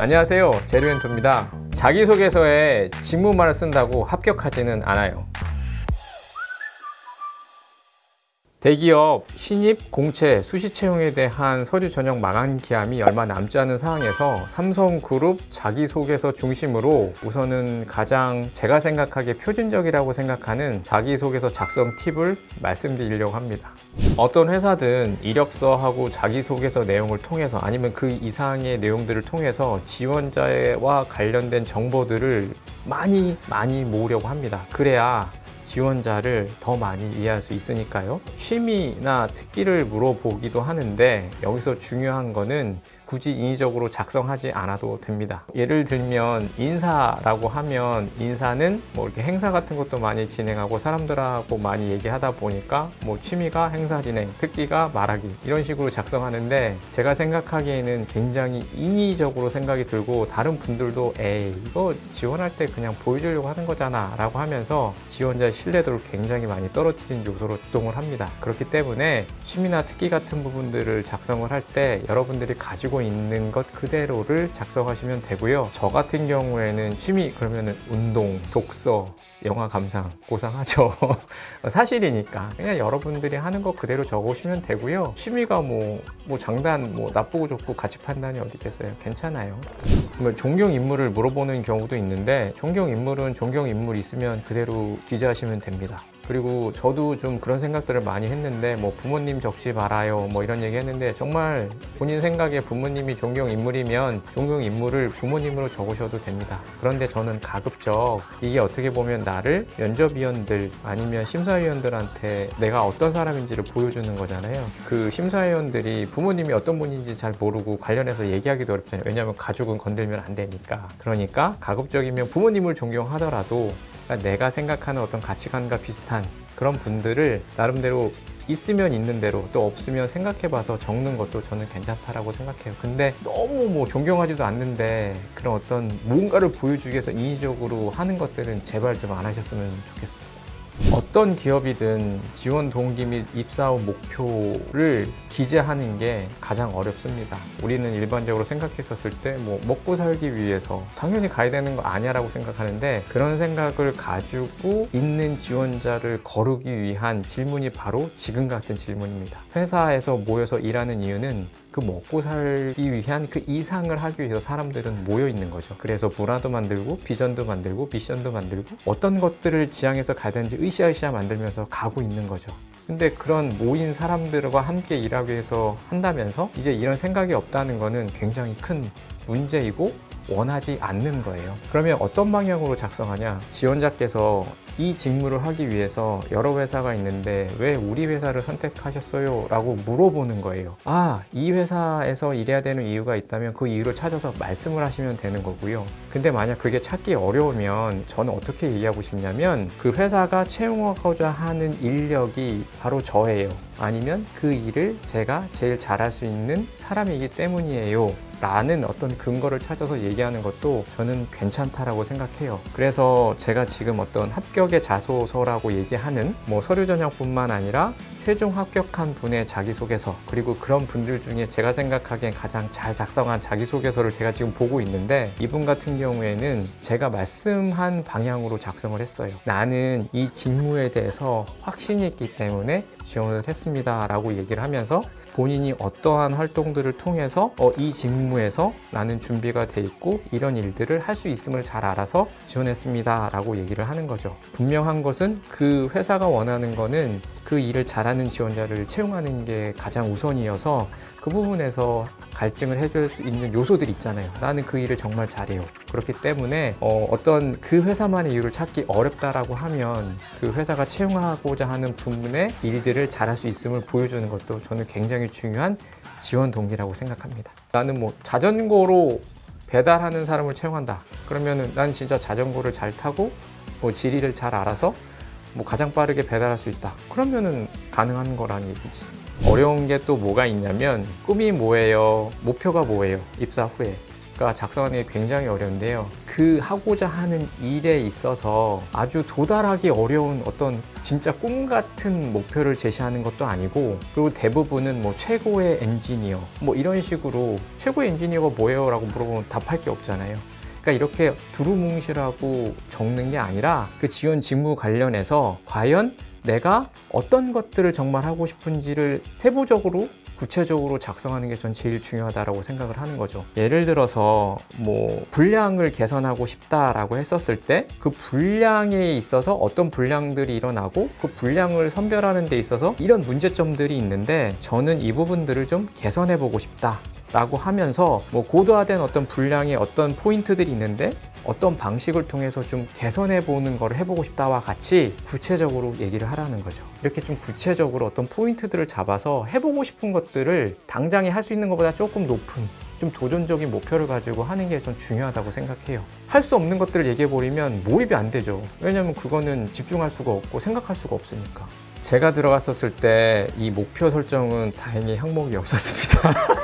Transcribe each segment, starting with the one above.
안녕하세요, 제르멘토입니다. 자기소개서에 직무만을 쓴다고 합격하지는 않아요. 대기업 신입, 공채, 수시 채용에 대한 서류 전형 마감 기한이 얼마 남지 않은 상황에서 삼성그룹 자기소개서 중심으로 우선은 가장 제가 생각하기에 표준적이라고 생각하는 자기소개서 작성 팁을 말씀드리려고 합니다. 어떤 회사든 이력서하고 자기소개서 내용을 통해서 아니면 그 이상의 내용들을 통해서 지원자와 관련된 정보들을 많이 모으려고 합니다. 그래야 지원자를 더 많이 이해할 수 있으니까요. 취미나 특기를 물어보기도 하는데 여기서 중요한 거는 굳이 인위적으로 작성하지 않아도 됩니다. 예를 들면 인사라고 하면 인사는 뭐 이렇게 행사 같은 것도 많이 진행하고 사람들하고 많이 얘기하다 보니까 뭐 취미가 행사 진행, 특기가 말하기 이런 식으로 작성하는데 제가 생각하기에는 굉장히 인위적으로 생각이 들고 다른 분들도 에이 이거 지원할 때 그냥 보여주려고 하는 거잖아 라고 하면서 지원자의 신뢰도를 굉장히 많이 떨어뜨리는 요소로 작동을 합니다. 그렇기 때문에 취미나 특기 같은 부분들을 작성을 할 때 여러분들이 가지고 있는 것 그대로를 작성하시면 되고요. 저 같은 경우에는 취미 그러면은 운동, 독서, 영화 감상, 고상하죠. 사실이니까 그냥 여러분들이 하는 거 그대로 적으시면 되고요. 취미가 뭐 장단 나쁘고 좋고 가치 판단이 어디 있겠어요. 괜찮아요. 존경 인물을 물어보는 경우도 있는데 존경 인물은 존경 인물 있으면 그대로 기재하시면 됩니다. 그리고 저도 좀 그런 생각들을 많이 했는데 뭐 부모님 적지 말아요 뭐 이런 얘기 했는데 정말 본인 생각에 부모님이 존경 인물이면 존경 인물을 부모님으로 적으셔도 됩니다. 그런데 저는 가급적 이게 어떻게 보면 나를 면접위원들 아니면 심사위원들한테 내가 어떤 사람인지를 보여주는 거잖아요. 그 심사위원들이 부모님이 어떤 분인지 잘 모르고 관련해서 얘기하기도 어렵잖아요. 왜냐하면 가족은 건들면 안 되니까. 그러니까 가급적이면 부모님을 존경하더라도 내가 생각하는 어떤 가치관과 비슷한 그런 분들을 나름대로 있으면 있는 대로 또 없으면 생각해봐서 적는 것도 저는 괜찮다라고 생각해요. 근데 너무 존경하지도 않는데 그런 어떤 뭔가를 보여주기 위해서 인위적으로 하는 것들은 제발 좀 안 하셨으면 좋겠습니다. 어떤 기업이든 지원 동기 및 입사 후 목표를 기재하는 게 가장 어렵습니다. 우리는 일반적으로 생각했었을 때 먹고 살기 위해서 당연히 가야 되는 거 아니야 라고 생각하는데 그런 생각을 가지고 있는 지원자를 거르기 위한 질문이 바로 지금 같은 질문입니다. 회사에서 모여서 일하는 이유는 그 먹고 살기 위한 그 이상을 하기 위해서 사람들은 모여 있는 거죠. 그래서 문화도 만들고 비전도 만들고 미션도 만들고 어떤 것들을 지향해서 가야 되는지 으쌰으쌰 만들면서 가고 있는 거죠. 근데 그런 모인 사람들과 함께 일하기 위해서 한다면서 이제 이런 생각이 없다는 거는 굉장히 큰 문제이고 원하지 않는 거예요. 그러면 어떤 방향으로 작성하냐? 지원자께서 이 직무를 하기 위해서 여러 회사가 있는데 왜 우리 회사를 선택하셨어요? 라고 물어보는 거예요. 이 회사에서 일해야 되는 이유가 있다면 그 이유를 찾아서 말씀을 하시면 되는 거고요. 근데 만약 그게 찾기 어려우면 저는 어떻게 얘기하고 싶냐면 그 회사가 채용하고자 하는 인력이 바로 저예요. 아니면 그 일을 제가 제일 잘할 수 있는 사람이기 때문이에요. 라는 어떤 근거를 찾아서 얘기하는 것도 저는 괜찮다라고 생각해요. 그래서 제가 지금 어떤 합격의 자소서라고 얘기하는 서류 전형뿐만 아니라 최종 합격한 분의 자기소개서 그리고 그런 분들 중에 제가 생각하기엔 가장 잘 작성한 자기소개서를 제가 지금 보고 있는데 이분 같은 경우에는 제가 말씀한 방향으로 작성을 했어요. 나는 이 직무에 대해서 확신이 있기 때문에 지원을 했습니다 라고 얘기를 하면서 본인이 어떠한 활동들을 통해서 이 직무에서 나는 준비가 돼 있고 이런 일들을 할 수 있음을 잘 알아서 지원했습니다 라고 얘기를 하는 거죠. 분명한 것은 그 회사가 원하는 거는 그 일을 잘하는 지원자를 채용하는 게 가장 우선이어서 그 부분에서 갈증을 해줄 수 있는 요소들이 있잖아요. 나는 그 일을 정말 잘해요. 그렇기 때문에 어떤 그 회사만의 이유를 찾기 어렵다라고 하면 그 회사가 채용하고자 하는 부분의 일들을 잘할 수 있음을 보여주는 것도 저는 굉장히 중요한 지원 동기라고 생각합니다. 나는 자전거로 배달하는 사람을 채용한다. 그러면은 난 진짜 자전거를 잘 타고 지리를 잘 알아서 가장 빠르게 배달할 수 있다. 그러면은 가능한 거라는 얘기지. 어려운 게 또 뭐가 있냐면 꿈이 뭐예요? 목표가 뭐예요? 입사 후에. 작성하는 게 굉장히 어려운데요. 그 하고자 하는 일에 있어서 아주 도달하기 어려운 어떤 진짜 꿈 같은 목표를 제시하는 것도 아니고, 그리고 대부분은 뭐 최고의 엔지니어 뭐 이런 식으로 최고의 엔지니어가 뭐예요? 라고 물어보면 답할 게 없잖아요. 그러니까 이렇게 두루뭉실하고 적는 게 아니라 그 지원 직무 관련해서 과연 내가 어떤 것들을 정말 하고 싶은지를 세부적으로 구체적으로 작성하는 게 전 제일 중요하다고 생각을 하는 거죠. 예를 들어서 뭐 분량을 개선하고 싶다라고 했었을 때 그 분량에 있어서 어떤 분량들이 일어나고 그 분량을 선별하는 데 있어서 이런 문제점들이 있는데 저는 이 부분들을 좀 개선해 보고 싶다 라고 하면서 뭐 고도화된 어떤 분량의 어떤 포인트들이 있는데 어떤 방식을 통해서 좀 개선해 보는 걸 해보고 싶다와 같이 구체적으로 얘기를 하라는 거죠. 이렇게 좀 구체적으로 어떤 포인트들을 잡아서 해보고 싶은 것들을 당장에 할 수 있는 것보다 조금 높은 좀 도전적인 목표를 가지고 하는 게 좀 중요하다고 생각해요. 할 수 없는 것들을 얘기해 버리면 몰입이 안 되죠. 왜냐면 그거는 집중할 수가 없고 생각할 수가 없으니까. 제가 들어갔었을 때 이 목표 설정은 다행히 항목이 없었습니다.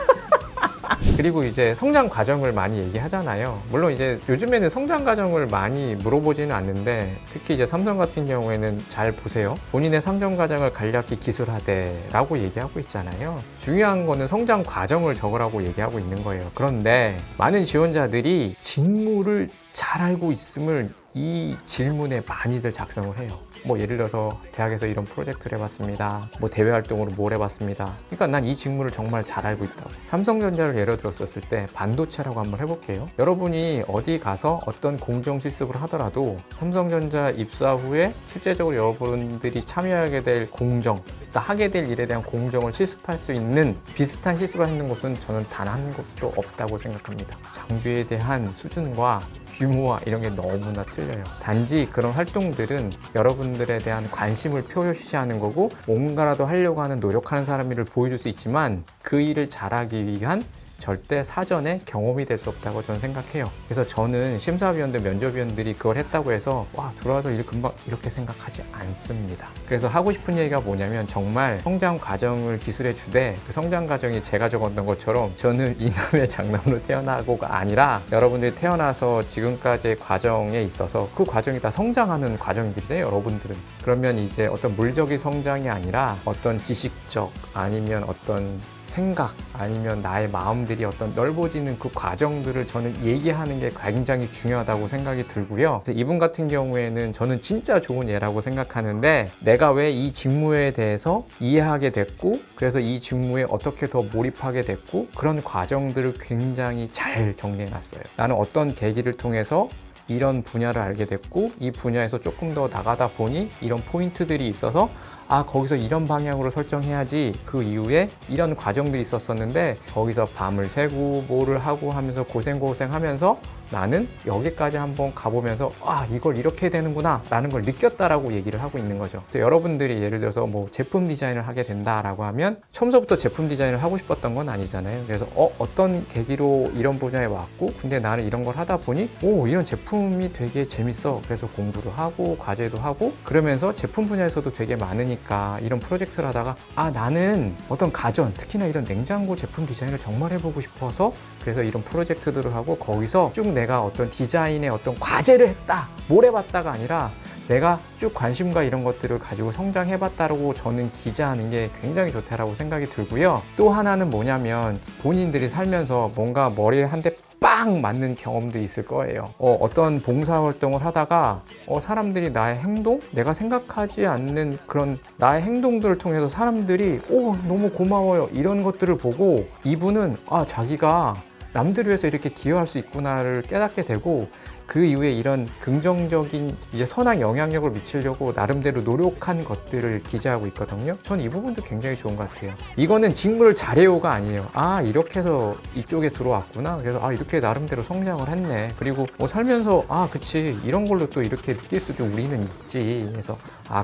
그리고 이제 성장 과정을 많이 얘기하잖아요. 물론 이제 요즘에는 성장 과정을 많이 물어보지는 않는데, 특히 이제 삼성 같은 경우에는 잘 보세요. 본인의 성장 과정을 간략히 기술화되라고 얘기하고 있잖아요. 중요한 거는 성장 과정을 적으라고 얘기하고 있는 거예요. 그런데 많은 지원자들이 직무를 잘 알고 있음을 이 질문에 많이들 작성을 해요. 뭐 예를 들어서 대학에서 이런 프로젝트를 해봤습니다. 뭐 대외 활동으로 뭘 해봤습니다. 그러니까 난 이 직무를 정말 잘 알고 있다고. 삼성전자를 예로 들었을 때 반도체라고 한번 해볼게요. 여러분이 어디 가서 어떤 공정 실습을 하더라도 삼성전자 입사 후에 실제적으로 여러분들이 참여하게 될 공정, 하게 될 일에 대한 공정을 실습할 수 있는 비슷한 실습을 하는 곳은 저는 단 한 곳도 없다고 생각합니다. 장비에 대한 수준과 규모와 이런 게 너무나 틀려요. 단지 그런 활동들은 여러분들에 대한 관심을 표시하는 거고, 뭔가라도 하려고 하는 노력하는 사람을 보여줄 수 있지만 그 일을 잘하기 위한 절대 사전에 경험이 될 수 없다고 저는 생각해요. 그래서 저는 심사위원들, 면접위원들이 그걸 했다고 해서 와, 들어와서 일 금방 이렇게 생각하지 않습니다. 그래서 하고 싶은 얘기가 뭐냐면, 정말 성장 과정을 기술해 주되 그 성장 과정이 제가 적었던 것처럼 저는 이남의 장남으로 태어나고가 아니라 여러분들이 태어나서 지금까지의 과정에 있어서 그 과정이 다 성장하는 과정들이잖아요, 여러분들은. 그러면 이제 어떤 물적인 성장이 아니라 어떤 지식적, 아니면 어떤 생각, 아니면 나의 마음들이 어떤 넓어지는 그 과정들을 저는 얘기하는 게 굉장히 중요하다고 생각이 들고요. 그래서 이분 같은 경우에는 저는 진짜 좋은 예라고 생각하는데, 내가 왜 이 직무에 대해서 이해하게 됐고, 그래서 이 직무에 어떻게 더 몰입하게 됐고, 그런 과정들을 굉장히 잘 정리해 놨어요. 나는 어떤 계기를 통해서 이런 분야를 알게 됐고, 이 분야에서 조금 더 나가다 보니 이런 포인트들이 있어서 아, 거기서 이런 방향으로 설정해야지, 그 이후에 이런 과정들이 있었었는데 거기서 밤을 새고 뭐를 하고 하면서 고생하면서 나는 여기까지 한번 가보면서 아, 이걸 이렇게 되는구나 라는 걸 느꼈다라고 얘기를 하고 있는 거죠. 그래서 여러분들이 예를 들어서 뭐 제품 디자인을 하게 된다라고 하면 처음부터 제품 디자인을 하고 싶었던 건 아니잖아요. 그래서 어떤 계기로 이런 분야에 왔고, 근데 나는 이런 걸 하다 보니 이런 제품이 되게 재밌어. 그래서 공부를 하고 과제도 하고, 그러면서 제품 분야에서도 되게 많으니까 이런 프로젝트를 하다가 아, 나는 어떤 가전, 특히나 이런 냉장고 제품 디자인을 정말 해보고 싶어서 그래서 이런 프로젝트들을 하고, 거기서 쭉 내가 어떤 디자인의 어떤 과제를 했다, 뭘 해봤다가 아니라 내가 쭉 관심과 이런 것들을 가지고 성장해봤다라고 저는 기자하는 게 굉장히 좋다라고 생각이 들고요. 또 하나는 뭐냐면, 본인들이 살면서 뭔가 머리를 한 대 빵 맞는 경험도 있을 거예요. 어떤 봉사활동을 하다가 사람들이 나의 행동, 내가 생각하지 않는 그런 나의 행동들을 통해서 사람들이 너무 고마워요, 이런 것들을 보고 이분은 자기가 남들을 위해서 이렇게 기여할 수 있구나를 깨닫게 되고, 그 이후에 이런 긍정적인 이제 선한 영향력을 미치려고 나름대로 노력한 것들을 기재하고 있거든요. 저는 이 부분도 굉장히 좋은 것 같아요. 이거는 직무를 잘해요가 아니에요. 아, 이렇게 해서 이쪽에 들어왔구나. 그래서 이렇게 나름대로 성장을 했네. 그리고 살면서 그치, 이런 걸로 또 이렇게 느낄 수도 우리는 있지. 그래서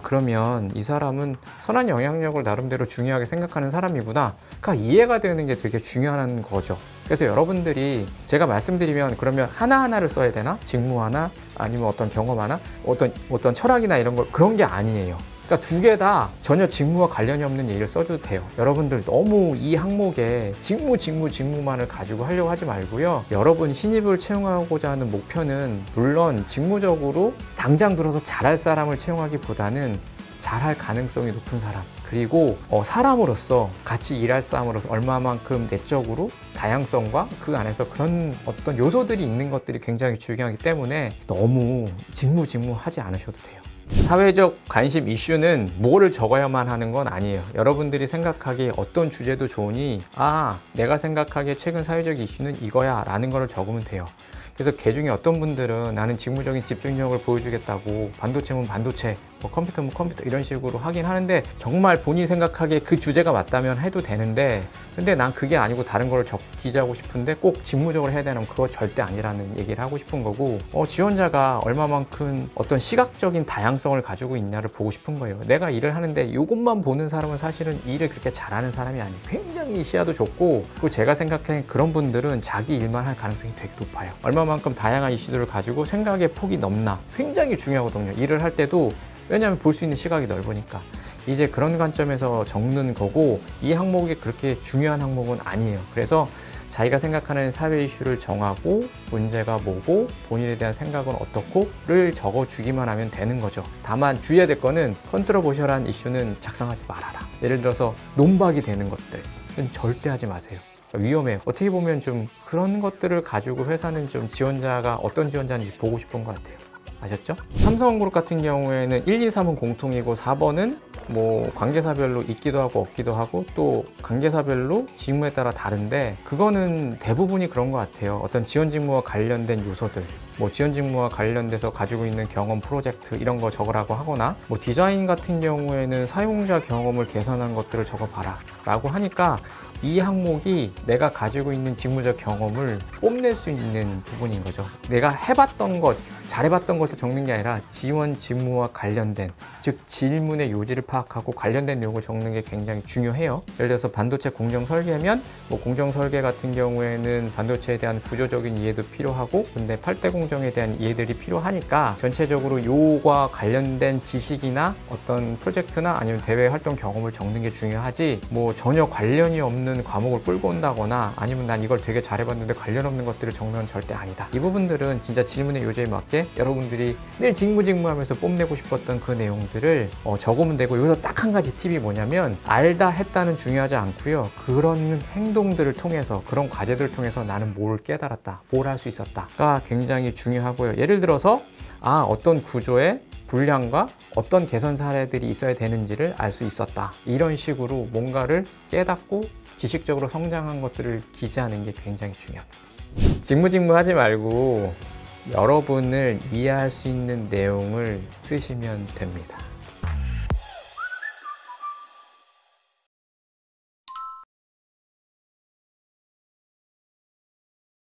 그러면 이 사람은 선한 영향력을 나름대로 중요하게 생각하는 사람이구나. 그러니까 이해가 되는 게 되게 중요한 거죠. 그래서 여러분들이 제가 말씀드리면 그러면 하나하나를 써야 되나? 직무 하나? 아니면 어떤 경험 하나? 어떤 철학이나 이런 걸, 그런 게 아니에요. 그러니까 두 개 다 전혀 직무와 관련이 없는 얘기를 써줘도 돼요. 여러분들 너무 이 항목에 직무만을 가지고 하려고 하지 말고요. 여러분 신입을 채용하고자 하는 목표는 물론 직무적으로 당장 들어서 잘할 사람을 채용하기보다는 잘할 가능성이 높은 사람, 그리고 사람으로서 같이 일할 사람으로서 얼마만큼 내적으로 다양성과 그 안에서 그런 어떤 요소들이 있는 것들이 굉장히 중요하기 때문에 너무 직무 하지 않으셔도 돼요. 사회적 관심 이슈는 뭐를 적어야만 하는 건 아니에요. 여러분들이 생각하기에 어떤 주제도 좋으니 내가 생각하기에 최근 사회적 이슈는 이거야 라는 거를 적으면 돼요. 그래서 그 중에 어떤 분들은 나는 직무적인 집중력을 보여주겠다고 반도체면 반도체, 컴퓨터면 컴퓨터 이런 식으로 하긴 하는데 정말 본인이 생각하기에 그 주제가 맞다면 해도 되는데 근데 난 그게 아니고 다른 걸 기재하고 싶은데 꼭 직무적으로 해야 되는 그거 절대 아니라는 얘기를 하고 싶은 거고 지원자가 얼마만큼 어떤 시각적인 다양성을 가지고 있냐를 보고 싶은 거예요. 내가 일을 하는데 이것만 보는 사람은 사실은 일을 그렇게 잘하는 사람이 아니에요. 굉장히 시야도 좁고 그리고 제가 생각하기엔 그런 분들은 자기 일만 할 가능성이 되게 높아요. 얼마만큼 다양한 이슈들을 가지고 생각의 폭이 넓나 굉장히 중요하거든요. 일을 할 때도 왜냐하면 볼 수 있는 시각이 넓으니까. 이제 그런 관점에서 적는 거고 이 항목이 그렇게 중요한 항목은 아니에요. 그래서 자기가 생각하는 사회 이슈를 정하고 문제가 뭐고 본인에 대한 생각은 어떻고를 적어주기만 하면 되는 거죠. 다만 주의해야 될 거는 컨트로버셜한 이슈는 작성하지 말아라. 예를 들어서 논박이 되는 것들은 절대 하지 마세요. 위험해요. 어떻게 보면 좀 그런 것들을 가지고 회사는 좀 지원자가 어떤 지원자인지 보고 싶은 것 같아요. 아셨죠? 삼성그룹 같은 경우에는 1, 2, 3은 공통이고 4번은 뭐 관계사별로 있기도 하고 없기도 하고 또 관계사별로 직무에 따라 다른데 그거는 대부분이 그런 것 같아요. 어떤 지원 직무와 관련된 요소들 뭐 지원 직무와 관련돼서 가지고 있는 경험 프로젝트 이런 거 적으라고 하거나 뭐 디자인 같은 경우에는 사용자 경험을 개선한 것들을 적어봐라 라고 하니까 이 항목이 내가 가지고 있는 직무적 경험을 뽐낼 수 있는 부분인 거죠. 내가 해봤던 것, 잘해봤던 것을 적는 게 아니라 지원 직무와 관련된, 즉 질문의 요지를 파악하고 관련된 내용을 적는 게 굉장히 중요해요. 예를 들어서 반도체 공정 설계면 뭐 공정 설계 같은 경우에는 반도체에 대한 구조적인 이해도 필요하고 근데 8대 공정에 대한 이해들이 필요하니까 전체적으로 요과 관련된 지식이나 어떤 프로젝트나 아니면 대외 활동 경험을 적는 게 중요하지 뭐 전혀 관련이 없는 과목을 끌고 온다거나 아니면 난 이걸 되게 잘해봤는데 관련 없는 것들을 적는 건 절대 아니다. 이 부분들은 진짜 질문의 요지에 맞게 여러분들이 늘 직무하면서 뽐내고 싶었던 그 내용들을 적으면 되고 여기서 딱 한 가지 팁이 뭐냐면 알다 했다는 중요하지 않고요. 그런 행동들을 통해서 그런 과제들을 통해서 나는 뭘 깨달았다, 뭘 할 수 있었다가 굉장히 중요하고요. 예를 들어서 어떤 구조의 분량과 어떤 개선 사례들이 있어야 되는지를 알 수 있었다. 이런 식으로 뭔가를 깨닫고 지식적으로 성장한 것들을 기재하는 게 굉장히 중요합니다. 직무 하지 말고 여러분을 이해할 수 있는 내용을 쓰시면 됩니다.